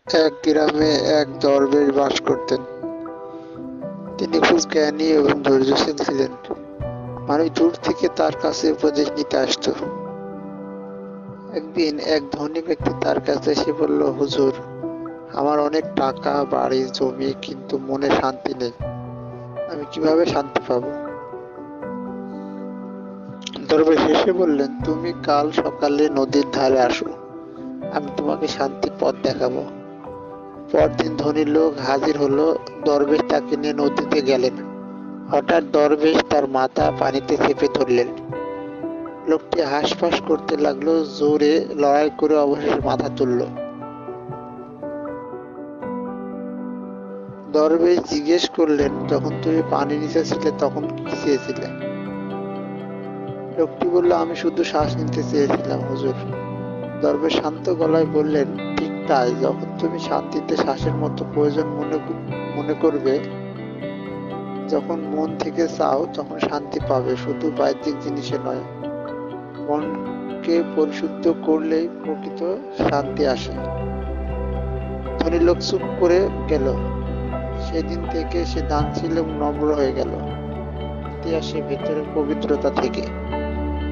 এক গ্রামে এক দরবেশ বাস করতেন। তিনি খুব জ্ঞানী এবং ধৈর্যশীল ছিলেন। মানুষ দূর থেকে তার কাছে উপদেশ নিতে আসতো। একদিন এক ধনী ব্যক্তি তার কাছে এসে বলল, হুজুর, আমার অনেক টাকা, বাড়ি, জমি, কিন্তু মনে শান্তি নেই। আমি কিভাবে শান্তি পাবো? দরবেশ হেসে বললেন, তুমি কাল সকালে নদীর ধারে আসো, আমি তোমাকে শান্তির পথ দেখাবো। পরদিন ধনী লোক হাজির হলো। দরবেশ তাকে নিয়ে নদীতে গেলেন। হঠাৎ দরবেশ তার মাথা পানিতে চেপে ধরলেন। লোকটি হাঁসফাঁস করতে লাগলো, জোরে লড়াই করে অবশেষে মাথা তুলল। দরবেশ জিজ্ঞেস করলেন, যখন তুমি পানির নিচে ছিলে তখন কি চেয়েছিলে? লোকটি বলল, আমি শুধু শ্বাস নিতে চেয়েছিলাম, হুজুর। দরবেশ শান্ত গলায় বললেন, ঠিক তাই, যখন তুমি শান্তিতে শ্বাসের মতো প্রয়োজন মনে করবে, যখন মন থেকে চাও, তখন শান্তি পাবে, শুধু বাহ্যিক জিনিসে নয়। মনকে পরিশুদ্ধ করলেই প্রকৃত শান্তি আসে। ধনী লোক চুপ করে গেল। সেদিন থেকে সে দানশীল এবং নম্র হয়ে গেল। শান্তি আসে ভেতরের পবিত্রতা থেকে,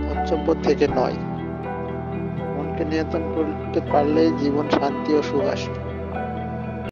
ধন সম্পদ থেকে নয়। মনকে নিয়ন্ত্রণ করতে পারলেই জীবন শান্তি ও সুখ আসে।